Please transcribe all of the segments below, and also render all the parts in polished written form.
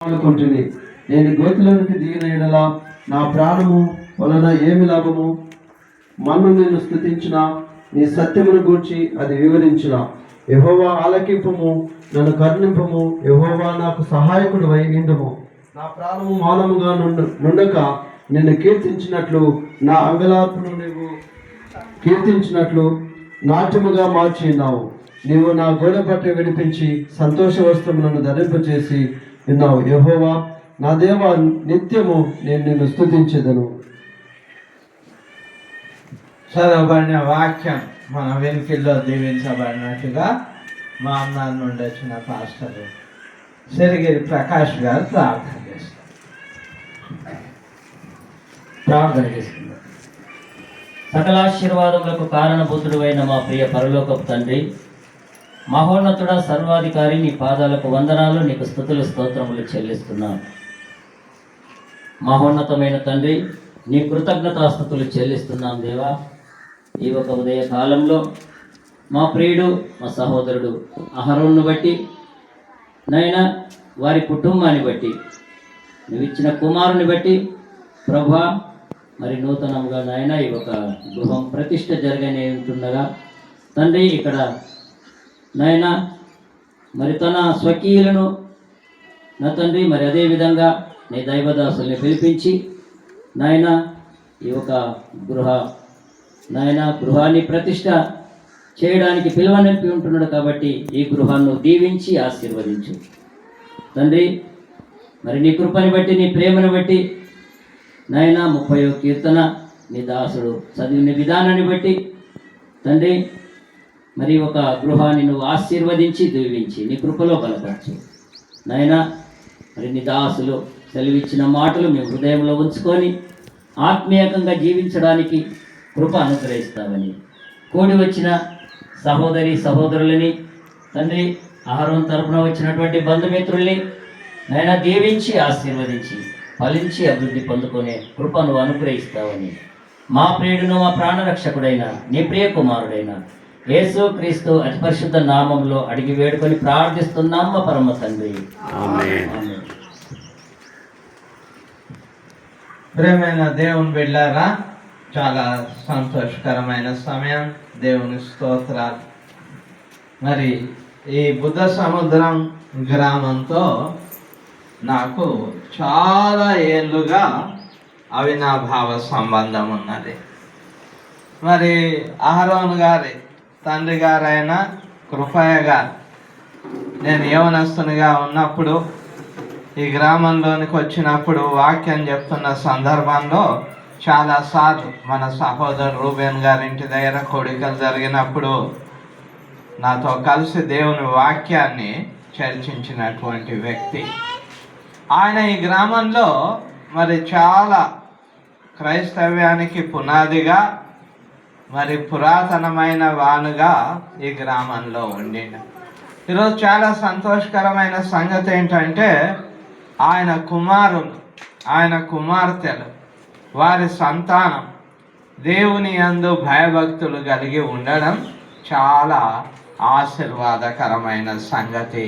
అనుకుంటుంది. నేను గోతిలోనికి దిగిన ఎడల నా ప్రాణము వలన ఏమి లాభము? మన్ను నేను స్తుతించిన, నీ సత్యమును గూర్చి అది వివరించిన. యెహోవా ఆలకింపుము, నన్ను కరుణింపుము. యెహోవా నాకు సహాయకుడు వై నిండుము. నా ప్రాణము మౌనముగా నుండక నిన్ను కీర్తించినట్లు, నా అంగలార్పును నీవు కీర్తించినట్లు నాట్యముగా మార్చిన్నావు. నీవు నా గోడపట్ట విడిపించి సంతోష వస్త్రములను ధరింపచేసి ఉన్నావు. యెహోవా నా దేవా, నిత్యము నేను నిన్ను స్తుతించెదను. చదవబడిన వాక్యం మన వెనుకల్లో దీవించబడినట్టుగా మా అన్న నుండి వచ్చిన పాస్టర్ సిరిగిరి ప్రకాష్ గారు ప్రార్థన చేస్తున్నారు. సకలాశీర్వాదములకు కారణభూతుడు అయిన మా ప్రియ పరలోకపు తండ్రి, మహోన్నతుడ, సర్వాధికారి, నీ పాదాలకు వందనాలు, నీకు స్తుతులు స్తోత్రములు చెల్లిస్తున్నాను. మహోన్నతమైన తండ్రి, నీ కృతజ్ఞతాస్తుతులు చెల్లిస్తున్నాం దేవా. ఈ ఒక ఉదయ కాలంలో మా ప్రియుడు, మా సహోదరుడు అహరోన్ను బట్టి, నైనా వారి కుటుంబాన్ని బట్టి, నువ్వు ఇచ్చిన కుమారుని బట్టి ప్రభా, మరి నూతనంగా నాయన ఈ ఒక గృహం ప్రతిష్ట జరగనే ఉంటుండగా తండ్రి, ఇక్కడ నాయన మరి తన స్వకీయులను నా తండ్రి, మరి అదేవిధంగా నీ దైవదాసుల్ని పిలిపించి నాయన ఈ ఒక గృహాన్ని ప్రతిష్ట చేయడానికి పిలువనింపి ఉంటున్నాడు. కాబట్టి ఈ గృహాన్ని దీవించి ఆశీర్వదించు తండ్రి. మరి నీ కృపని బట్టి, నీ ప్రేమను బట్టి నాయన 30వ కీర్తన నీ దాసుడు చదివిన విధానాన్ని బట్టి తండ్రి, మరి ఒక గృహాన్ని నువ్వు ఆశీర్వదించి దీవించి నీ కృపలో బలపరచు నాయన. మరి నీ దాసులు సెలవిచ్చిన మాటలు మేము హృదయంలో ఉంచుకొని ఆత్మీయంగా జీవించడానికి కృప అనుగ్రహిస్తామని, కూడి వచ్చిన సహోదరి సహోదరులని తండ్రి, ఆహారం తరపున వచ్చినటువంటి బంధుమిత్రుల్ని నైనా దీవించి ఆశీర్వదించి ఫలించి అభివృద్ధి పొందుకునే కృపను అనుగ్రహిస్తావని, మా ప్రియుడును మా ప్రాణరక్షకుడైన నీ ప్రియ కుమారుడైన యేసు క్రీస్తు అతి పరిశుద్ధ నామంలో అడిగి వేడుకొని ప్రార్థిస్తున్నాం మా పరమ తండ్రి. ఆమేన్. ప్రేమైన దేవుని బిడ్డలారా, చాలా సంతోషకరమైన సమయం. దేవుని స్తోత్రాలు. మరి ఈ బుద్ధ సముద్రం గ్రామంతో నాకు చాలా ఏళ్ళుగా అవినాభావ సంబంధం ఉన్నది. మరి అహరోన్ గారి తండ్రి గారైన కృపయ్య గారు నేను యవనస్తునిగా ఉన్నప్పుడు ఈ గ్రామంలోనికి వచ్చినప్పుడు వాక్యం చెప్తున్న సందర్భంలో చాలాసార్లు మన సహోదరు రూబేన్ గారి ఇంటి దగ్గర కోడికలు జరిగినప్పుడు నాతో కలిసి దేవుని వాక్యాన్ని చర్చించినటువంటి వ్యక్తి ఆయన. ఈ గ్రామంలో మరి చాలా క్రైస్తవ్యానికి పునాదిగా, మరి పురాతనమైన వానుగా ఈ గ్రామంలో ఉండిన. ఈరోజు చాలా సంతోషకరమైన సంగతి ఏంటంటే ఆయన కుమారులు, ఆయన కుమార్తెలు, వారి సంతానం దేవుని యందు భయభక్తులు కలిగి ఉండడం చాలా ఆశీర్వాదకరమైన సంగతి.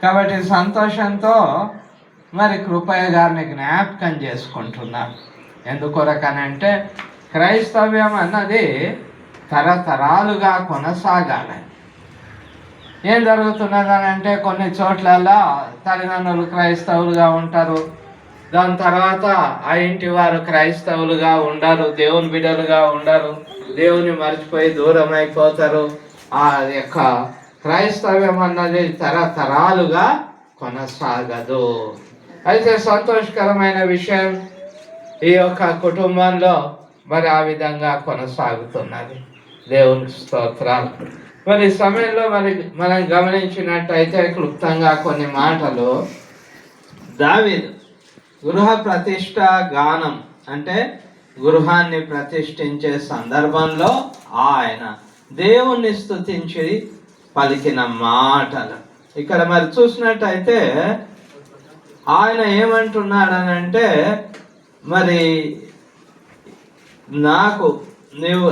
కాబట్టి సంతోషంతో మరి కృపయ్య గారిని జ్ఞాపకం చేసుకుంటున్నాను. ఎందుకొరకనంటే క్రైస్తవ్యం అన్నది తరతరాలుగా కొనసాగాలి. ఏం జరుగుతున్నదని అంటే కొన్ని చోట్లలో తల్లిదండ్రులు క్రైస్తవులుగా ఉంటారు, దాని తర్వాత ఆ ఇంటి వారు క్రైస్తవులుగా ఉండరు, దేవుని బిడ్డలుగా ఉండరు, దేవుని మర్చిపోయి దూరం అయిపోతారు. ఆ యొక్క క్రైస్తవ్యం అన్నది తరతరాలుగా కొనసాగదు. అయితే సంతోషకరమైన విషయం, ఈ యొక్క కుటుంబంలో మరి ఆ విధంగా కొనసాగుతున్నది. దేవునికి స్తోత్రాలు. మరి సమయంలో మనం గమనించినట్టయితే క్లుప్తంగా కొన్ని మాటలు. దావీదు గృహ ప్రతిష్ట గానం అంటే గృహాన్ని ప్రతిష్ఠించే సందర్భంలో ఆయన దేవుణ్ణి స్తుతించి పలికిన మాటలు. ఇక్కడ మరి చూసినట్టయితే ఆయన ఏమంటున్నాడనంటే, మరి నాకు నీవు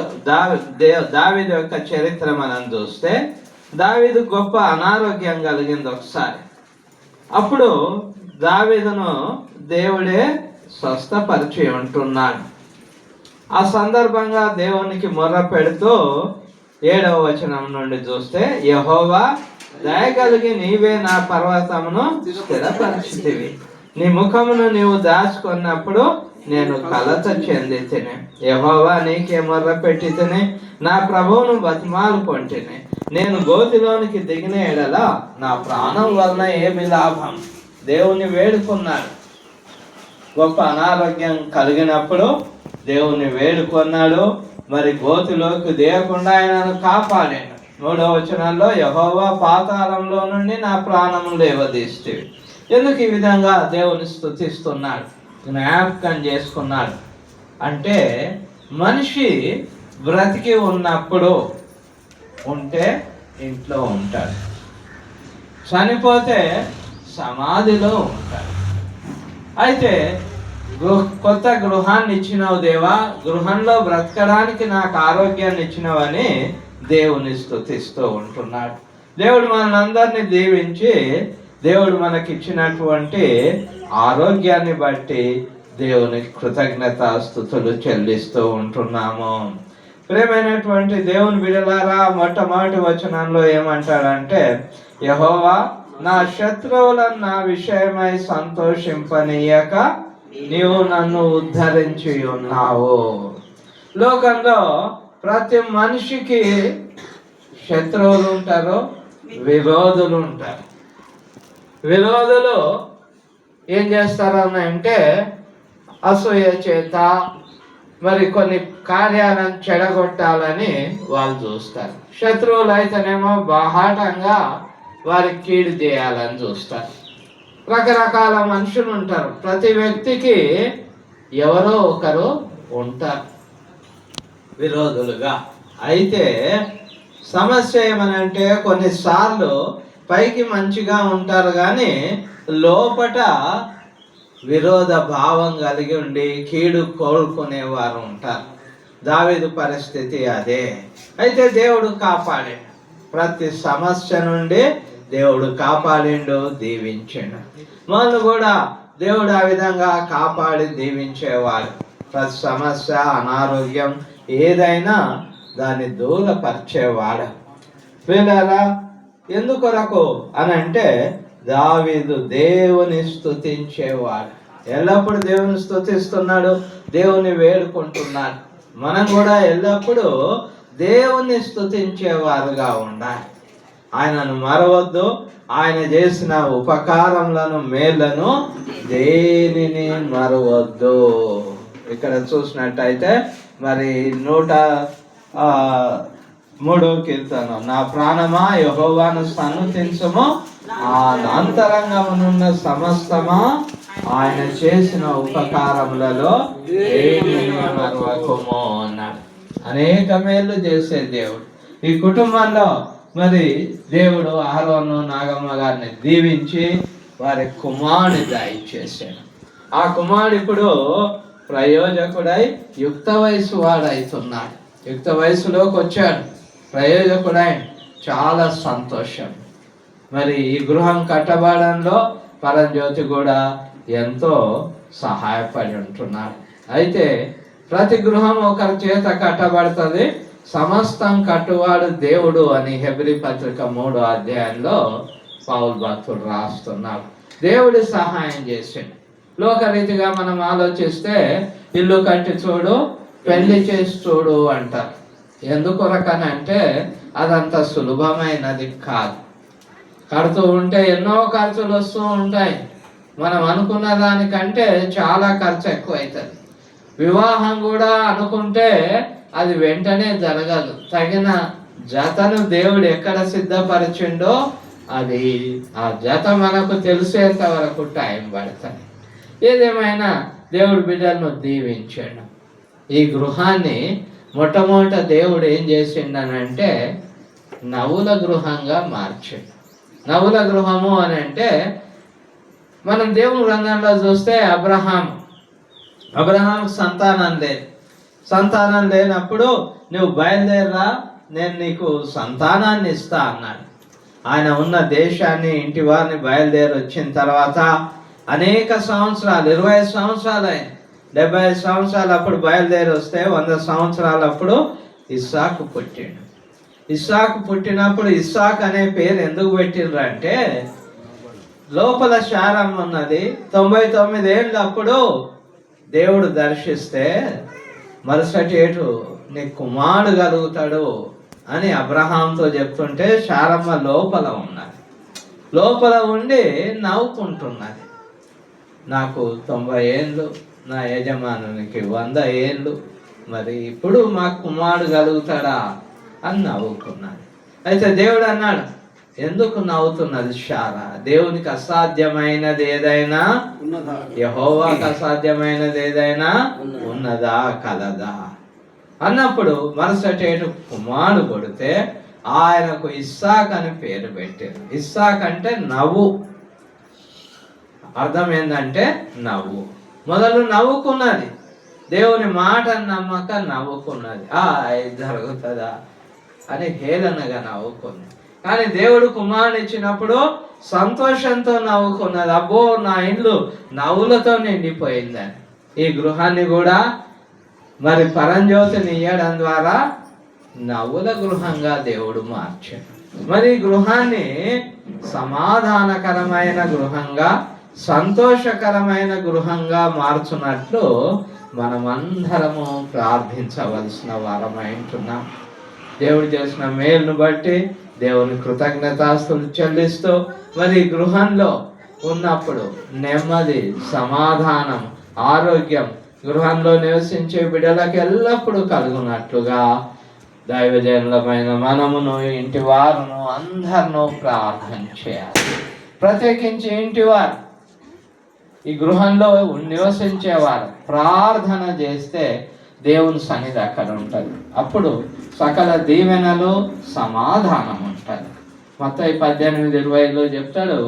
దావీదు యొక్క చరిత్ర మనం చూస్తే, దావీదు గొప్ప అనారోగ్యం కలిగింది ఒకసారి. అప్పుడు దావీదును దేవుడే స్వస్థపరిచి ఉంటున్నాడు. ఆ సందర్భంగా దేవునికి మొర్ర పెడుతూ 7వ వచనం నుండి చూస్తే, యెహోవా దయగలిగి నీవే నా పర్వతమును స్థిరపరిచితివి, నీ ముఖమును నీవు దాచుకున్నప్పుడు నేను కలత చెంది తిని, యెహోవా నీకే మొర్ర పెట్టి తిని నా ప్రభువును బతిమాలుకొంటిని. నేను గోతిలోనికి దిగిన ఎడల నా ప్రాణం వలన ఏమి లాభం? దేవుని వేడుకున్నాడు. గొప్ప అనారోగ్యం కలిగినప్పుడు దేవుని వేడుకున్నాడు. మరి గోతిలోకి దిగకుండా ఆయనను కాపాడాడు. 3వ వచనంలో, యెహోవా పాతాళంలో నుండి నా ప్రాణము లేవదీస్తేవి. ఎందుకు ఈ విధంగా దేవుని స్తుతిస్తున్నాడు, జ్ఞాపకం చేసుకున్నాడు అంటే, మనిషి బ్రతికి ఉన్నప్పుడు ఉంటే ఇంట్లో ఉంటాడు, చనిపోతే సమాధిలో ఉంటాడు. అయితే కొత్త గృహాన్ని ఇచ్చినావు దేవా, గృహంలో బ్రతకడానికి నాకు ఆరోగ్యాన్ని ఇచ్చినవని దేవుని స్తుతిస్తూ ఉంటున్నాడు. దేవుడు మనందరినీ దీవించి దేవుడు మనకిచ్చినటువంటి ఆరోగ్యాన్ని బట్టి దేవునికి కృతజ్ఞతాస్తుతులు చెల్లిస్తూ ఉంటున్నాము. ప్రియమైనటువంటి దేవుని బిడ్డలారా, మొట్టమొదటి వచనంలో ఏమంటాడంటే, యెహోవా నా శత్రువులను నా విషయమై సంతోషింపనీయక నీవు నన్ను ఉద్ధరించి ఉన్నావు. లోకంలో ప్రతి మనిషికి శత్రువులు ఉంటారు, విరోధులు ఉంటారు. విరోధులు ఏం చేస్తారని అంటే, అసూయ చేత మరి కొన్ని కార్యాలను చెడగొట్టాలని వాళ్ళు చూస్తారు. శత్రువులు అయితేనేమో బాహాటంగా వారికి కీడు చేయాలని చూస్తారు. రకరకాల మనుషులు ఉంటారు. ప్రతి వ్యక్తికి ఎవరో ఒకరు ఉంటారు విరోధులుగా. అయితే సమస్య ఏమనంటే, కొన్నిసార్లు పైకి మంచిగా ఉంటారు కానీ లోపట విరోధ భావం కలిగి ఉండి కీడు కోరుకునేవారు ఉంటారు. దావీదు పరిస్థితి అదే. అయితే దేవుడు కాపాడాడు, ప్రతి సమస్య నుండి దేవుడు కాపాడిండు, దీవించాడు. వాళ్ళు కూడా దేవుడు ఆ విధంగా కాపాడి దీవించేవాడు. ప్రతి సమస్య, అనారోగ్యం ఏదైనా దాన్ని దూరపరిచేవాడు. వీళ్ళరా ఎందుకొరకు అని అంటే, దావీదు దేవుని స్తుతించేవాడు. ఎల్లప్పుడూ దేవుని స్తుతిస్తున్నాడు, దేవుని వేడుకుంటున్నాడు. మనం కూడా ఎల్లప్పుడూ దేవుని స్తుతించేవారుగా ఉండాలి. ఆయనను మరవద్దు. ఆయన చేసిన ఉపకారములను, మేళ్లను దేనిని మరవద్దు. ఇక్కడ చూసినట్టయితే మరి 103వ కీర్తన, నా ప్రాణమా యెహోవాను సన్నుతించుము, ఆ అంతరంగమునున్న సమస్తమా ఆయన చేసిన ఉపకారములలో దేనిని మరవకుము అన్నాడు. అనేక మేలు చేసే దేవుడు. ఈ కుటుంబంలో మరి దేవుడు అహరోను, నాగమ్మ గారిని దీవించి వారి కుమారుని దయచేశాడు. ఆ కుమారుడు ఇప్పుడు ప్రయోజకుడై యుక్త వయసు వాడైతున్నాడు. యుక్త వయసులోకి వచ్చాడు, ప్రయోజకుడై. చాలా సంతోషం. మరి ఈ గృహం కట్టబడంలో పరంజ్యోతి కూడా ఎంతో సహాయపడి ఉంటున్నాడు. అయితే ప్రతి గృహం ఒకరి చేత కట్టబడుతుంది, సమస్తం కట్టువాడు దేవుడు అని హెబ్రీ పత్రిక 3వ అధ్యాయంలో పౌలు భక్తుడు రాస్తున్నాడు. దేవుడి సహాయం చేసాడు. లోకరీతిగా మనం ఆలోచిస్తే ఇల్లు కట్టి చూడు, పెళ్లి చేసి చూడు అంటారు. ఎందుకొరకనంటే అదంత సులభమైనది కాదు. కడుతూ ఉంటే ఎన్నో ఖర్చులు వస్తూ ఉంటాయి. మనం అనుకున్న దానికంటే చాలా ఖర్చు ఎక్కువ అవుతుంది. వివాహం కూడా అనుకుంటే అది వెంటనే జరగదు. తగిన జతను దేవుడు ఎక్కడ సిద్ధపరిచిండో అది ఆ జత మనకు తెలిసేంత వరకు టైం పడుతుంది. ఏదేమైనా దేవుడు బిడ్డలను దీవించాడు. ఈ గృహాన్ని మొట్టమొదట దేవుడు ఏం చేసిండనంటే నవ్వుల గృహంగా మార్చాడు. నవ్వుల గృహము అని అంటే మనం దేవుని గ్రంథంలో చూస్తే అబ్రహాం సంతానం లేనప్పుడు నువ్వు బయలుదేరరా, నేను నీకు సంతానాన్ని ఇస్తా అన్నాడు. ఆయన ఉన్న దేశాన్ని, ఇంటి వారిని బయలుదేరి వచ్చిన తర్వాత అనేక సంవత్సరాలు, 25 సంవత్సరాలు అయింది, 75 సంవత్సరాలు అప్పుడు బయలుదేరి వస్తే 100 సంవత్సరాలు అప్పుడు ఇస్సాకు పుట్టిండు. ఇస్సాకు పుట్టినప్పుడు ఇస్సాక్ అనే పేరు ఎందుకు పెట్టిండ్రు అంటే, లోపల శారం ఉన్నది. 99 ఏళ్ళు అప్పుడు దేవుడు దర్శిస్తే మరుసటి ఏటు నీ కుమారుడు కలుగుతాడు అని అబ్రహాంతో చెప్తుంటే, శారమ్మ లోపల ఉన్నది. లోపల ఉండి నవ్వుకుంటున్నది. నాకు 90 ఏళ్ళు, నా యజమానునికి 100 ఏళ్ళు, మరి ఇప్పుడు మా కుమారుడు కలుగుతాడా అని నవ్వుకున్నది. అయితే దేవుడు అన్నాడు, ఎందుకు నవ్వుతున్నది శారా? దేవునికి అసాధ్యమైనది ఏదైనా ఉన్నదా? యెహోవాకు అసాధ్యమైనది ఏదైనా ఉన్నదా, కలదా అన్నప్పుడు మరుసటి ఏటు కుమారుడు కొడితే ఆయనకు ఇస్సాక్ అని పేరు పెట్టారు. ఇస్సాక్ అంటే నవ్వు, అర్థం ఏంటంటే నవ్వు. మొదలు నవ్వుకున్నది, దేవుని మాట నమ్మక నవ్వుకున్నది. ఇది జరుగుతుందా అని హేళనగా నవ్వుకున్నది. కానీ దేవుడు కుమారుని ఇచ్చినప్పుడు సంతోషంతో నవ్వుకున్నది. అబ్బో, నా ఇల్లు నవ్వులతో నిండిపోయిందని. ఈ గృహాన్ని కూడా మరి పరంజ్యోతిని ఇయ్యడం ద్వారా నవ్వుల గృహంగా దేవుడు మార్చాడు. మరి గృహాన్ని సమాధానకరమైన గృహంగా, సంతోషకరమైన గృహంగా మార్చున్నట్లు మనమందరము ప్రార్థించవలసిన వారమై ఉంటున్నాం. దేవుడు చేసిన మేలును బట్టి దేవుని కృతజ్ఞతాస్తులు చెల్లిస్తూ మరి గృహంలో ఉన్నప్పుడు నెమ్మది, సమాధానం, ఆరోగ్యం గృహంలో నివసించే బిడ్డలకు ఎల్లప్పుడూ కలుగునట్లుగా దైవజనులమైన మనమును, ఇంటి వారును అందరినూ ప్రార్థన చేయాలి. ప్రత్యేకించి ఇంటివారు, ఈ గృహంలో నివసించేవారు ప్రార్థన చేస్తే దేవుని సన్నిధి అక్కడ ఉంటుంది. అప్పుడు సకల దీవెనలు, సమాధానం ఉంటుంది. మత్తయి 18:20 చెప్తాడు,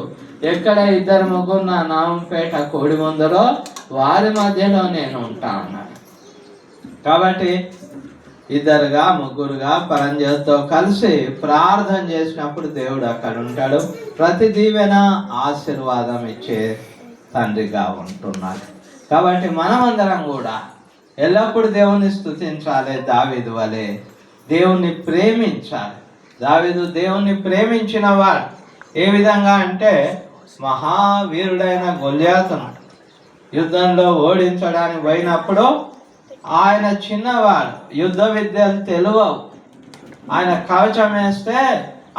ఎక్కడ 2-3 నా నామం పేట కోడి ముందరో వారి మధ్యలో నేను ఉంటా అన్నాడు. కాబట్టి 2-3 పరంజ్యోతితో కలిసి ప్రార్థన చేసినప్పుడు దేవుడు అక్కడ ఉంటాడు. ప్రతి దీవెన ఆశీర్వాదం ఇచ్చే తండ్రిగా ఉంటున్నాడు. కాబట్టి మనమందరం కూడా ఎల్లప్పుడూ దేవుని స్తుతించాలి. దావీదు వలె దేవుణ్ణి ప్రేమించాలి. దావీదు దేవుణ్ణి ప్రేమించిన వాడు. ఏ విధంగా అంటే, మహావీరుడైన గొల్యాతును యుద్ధంలో ఓడించడానికి పోయినప్పుడు ఆయన చిన్నవాడు, యుద్ధ విద్యలు తెలియవు. ఆయన కవచం వేస్తే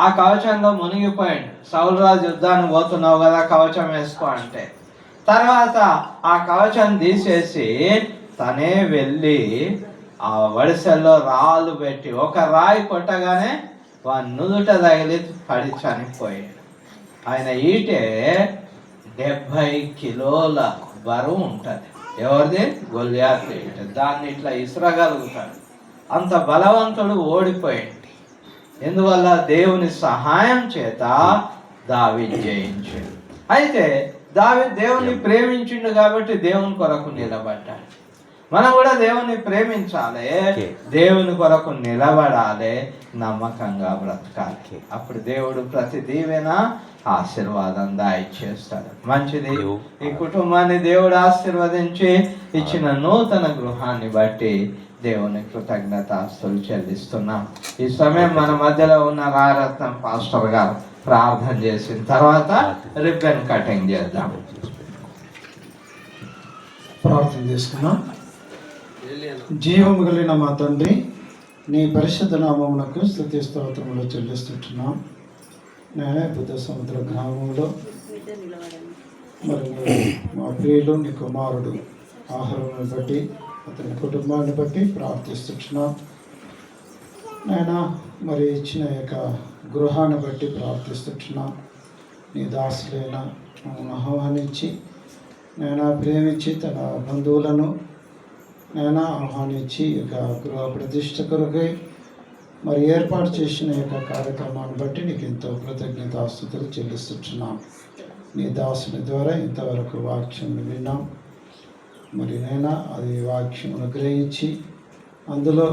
ఆ కవచంలో మునిగిపోయాడు. సౌలు రాజు యుద్ధాన్ని పోతున్నావు కదా, కవచం వేసుకో అంటే, తర్వాత ఆ కవచం తీసేసి తనే వెళ్ళి ఆ వడిసెల్లో రాళ్ళు పెట్టి ఒక రాయి కొట్టగానే వాడి నుదుట తగిలి పడి చనిపోయాడు. ఆయన ఈటే 70 కిలోల బరువు ఉంటుంది. ఎవరిది? గొల్యాతు ఈట. దాన్ని ఇట్లా ఇసురగలుగుతాడు. అంత బలవంతుడు ఓడిపోయాడు. ఎందువల్ల? దేవుని సహాయం చేత దావీదు జయించాడు. అయితే దావీదు దేవుని ప్రేమించిండు కాబట్టి దేవుని కొరకు నిలబడ్డాడు. మనం కూడా దేవుని ప్రేమించాలి, దేవుని కొరకు నిలబడాలి, నమ్మకంగా బ్రతకాలి. అప్పుడు దేవుడు ప్రతి దీవెన, ఆశీర్వాదం దయచేస్తాడు. మంచిది. ఈ కుటుంబాన్ని దేవుడు ఆశీర్వదించి ఇచ్చిన నూతన గృహాన్ని బట్టి దేవుని కృతజ్ఞతాస్తులు చెల్లిస్తున్నాం. ఈ సమయం మన మధ్యలో ఉన్న రారత్నం పాస్టర్ గారు ప్రార్థన చేసిన తర్వాత రిబ్బన్ కటింగ్ చేద్దాం. ప్రార్థన చేసుకున్నాం. జీవము కలిగిన మా తండ్రి, నీ పరిశుద్ధ నామమునకు స్తుతి స్తోత్రములు చెల్లిస్తుంటున్నాం. నేనే బుద్ధ సముద్ర గ్రామంలో మరి మా ప్రియులు నీ కుమారుడు ఆహారాన్ని బట్టి, అతని కుటుంబాన్ని బట్టి ప్రార్థిస్తున్నాం. నేను మరి ఇచ్చిన యొక్క గృహాన్ని బట్టి ప్రార్థిస్తున్నాం. నీ దాసులైన ఆహ్వానించి నేను ప్రేమించి తన బంధువులను నేను ఆహ్వానించి యొక్క గృహ ప్రతిష్ట కొరకై మరి ఏర్పాటు చేసిన యొక్క కార్యక్రమాన్ని బట్టి నీకు ఎంతో కృతజ్ఞతాస్తుతులు చెల్లిస్తున్నాం. నీ దాసుని ద్వారా ఇంతవరకు వాక్యం విన్నాం. మరి నైనా అది వాక్యమును గ్రహించి అందులో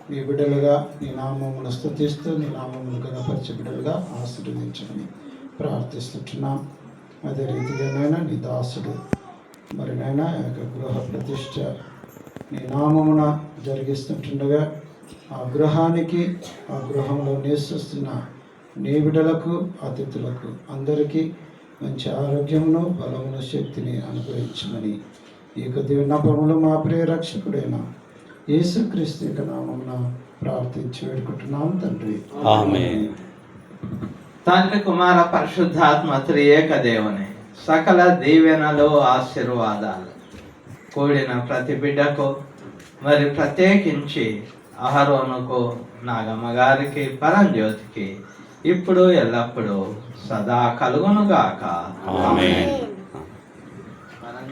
నీ బిడ్డలుగా నీ నామమును స్తుతిస్తూ నీ నామమును గణపరిచే బిడ్డలుగా ఆశీర్వదించమని ప్రార్థిస్తున్నాం. అదే రీతిగా నాయన నీ దాసుడు మరి నాయన ఆ యొక్క గృహ ప్రతిష్ట నీ నామమున జరిగిస్తుంటుండగా ఆ గృహానికి ఆ గృహంలో నివసిస్తున్న నీ బిడ్డలకు అతిథులకు అందరికీ మంచి ఆరోగ్యమును బలమును శక్తిని అనుగ్రహించమని ఈ కొద్ది విన్నపములు మా ప్రియ రక్షకుడైన యేసుక్రీస్తు యొక్క నామమున ప్రార్థించి వేడుకుంటున్నాం తండ్రి. ఆమేన్. తండ్రి కుమార పరిశుద్ధాత్మ త్రియేక దేవుని సకల దీవెనలు ఆశీర్వాదాలు కూడిన ప్రతి బిడ్డకు మరి ప్రత్యేకించి అహరోనుకు నాగమ్మ గారికి పరంజ్యోతికి ఇప్పుడు ఎల్లప్పుడూ సదా కలుగునుగాక. ఆమేన్.